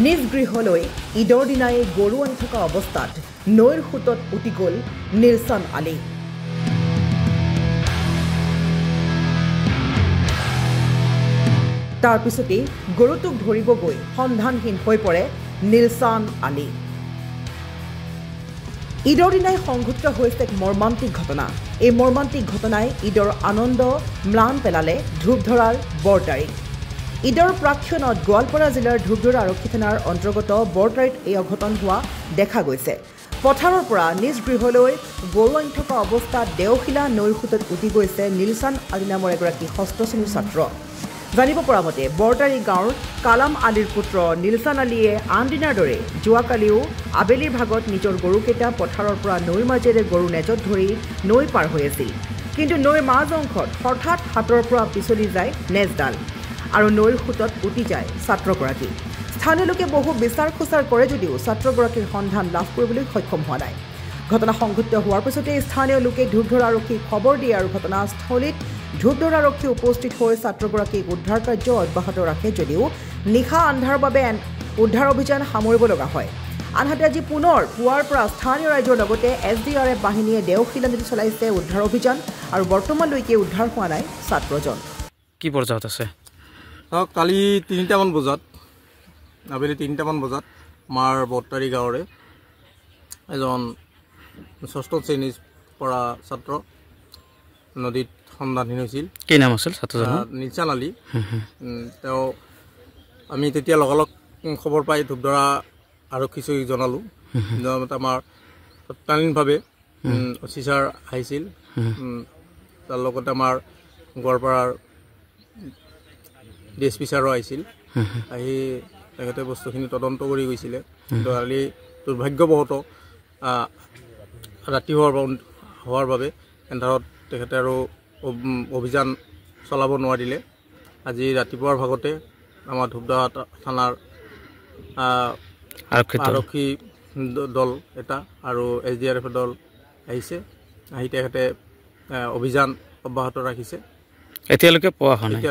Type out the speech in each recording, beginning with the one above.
নিজ গৃহলৈ ঈদৰ দিনাই গৰু আনি থকা অৱস্থাত নৈৰ সোঁতত উটি গ'ল নিলছন আলী। তাৰ পিছতেই গৰুটোক ধৰিব গৈ সন্ধানহীন হৈ পৰে নিলছন আলী। ঈদৰ দিনাই সংঘটিত হৈছে এক মৰ্মান্তিক ঘটনা। এই মৰ্মান্তিক ঘটনাই ঈদৰ আনন্দ ম্লান পেলালে ধূপধৰাৰ বৰতাৰী। ঈদৰ প্ৰাক্ষণত গোৱালপাৰা জিলাৰ ধূপধৰা আৰক্ষী থানাৰ অন্তৰ্গত বৰতাৰীত এই অঘটন হোৱা দেখা গৈছে। পথাৰৰ পৰা নিজ গৃহলৈ গৰু আনি থকা অৱস্থাত দেওশিলা নৈৰ সোঁতত উটি গৈছে নিলছন আলী নামৰ এগৰাকী ষষ্ঠ শ্ৰেণীৰ ছাত্ৰ। জানিব পৰা মতে বৰতাৰী গাঁৱৰ কালাম আলীৰ পুত্ৰ নিলছন আলীয়ে আন দিনাৰ দৰে যোৱাকালিও আবেলিৰ ভাগত নিজৰ গৰুকেইটা পথাৰৰ পৰা নৈৰ মাজেৰে গৰু নেজত ধৰি নৈ পাৰ হৈ আছিল। কিন্তু নৈৰ মাজ অংশত হঠাৎ হাতৰ পৰা পিছলি যায় নেজডাল আৰু নৈৰ সোঁতত উটি যায় ছাত্ৰগৰাকী। স্থানীয় লোকে বহু বিচাৰ খোচাৰ কৰে যদিও ছাত্ৰগৰাকীৰ সন্ধান লাভ কৰিবলৈ সক্ষম হোৱা নাই। ঘটনা সংঘটিত হোৱাৰ পিছতে স্থানীয় লোকে ধূপধৰা আৰক্ষীক খবৰ দিয়ে আৰু ঘটনাস্থলীত ধূপধৰা আৰক্ষী উপস্থিত হৈ ছাত্ৰগৰাকীক উদ্ধাৰ কাৰ্য অব্যাহত ৰাখে যদিও নিশা আন্ধাৰৰ বাবে উদ্ধাৰ অভিযান সামৰিব লগা হয়। আনহাতে আজি পুনৰ পুৱাৰ পৰা স্থানীয় ৰাইজৰ লগতে SDRF বাহিনীয়ে দেওশিলা নদীত চলাইছে উদ্ধাৰ অভিযান আৰু বৰ্তমানলৈকে উদ্ধাৰ হোৱা নাই ছাত্ৰজন। কি পৰ্যায়ত আছে? কালি 3টামান বজাত আবেলি 3টামান বজাত আমাৰ বৰতাৰী গাঁৱৰে এজন ষষ্ঠ শ্ৰেণীৰ পৰা ছাত্ৰ নদীত সন্ধানহীন হৈছিল। কি নাম আছিল ছাত্ৰজনৰ? নিলছন আলী। তেওঁ আমি তেতিয়া লগালগ খবৰ পাই ধূপধৰা আৰক্ষী চকীক জনালোঁ। জনাওঁতে আমাৰ তৎকালীনভাৱে অফিচাৰ আহিছিল। তাৰ লগতে আমাৰ গোৱালপাৰাৰ DSP ছাৰো আহিছিল। আহি তেখেতে বস্তুখিনি তদন্ত কৰি গৈছিলে। কিন্তু কালি দুৰ্ভাগ্যবশতঃ ৰাতি হোৱাৰ বাবে এন্ধাৰত তেখেতে আৰু অভিযান চলাব নোৱাৰিলে। আজি ৰাতিপুৱাৰ ভাগতে আমাৰ ধূপধৰা থানাৰ আৰক্ষী দল এটা আৰু SDRF দল আহিছে। আহি তেখেতে অভিযান অব্যাহত ৰাখিছে। এতিয়ালৈকে পোৱা হোৱা নাই।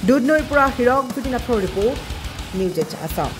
দুধনৈৰ পৰা হীৰক জ্যোতিনাথৰ ৰিপৰ্ট, নিউজ 8 আছাম।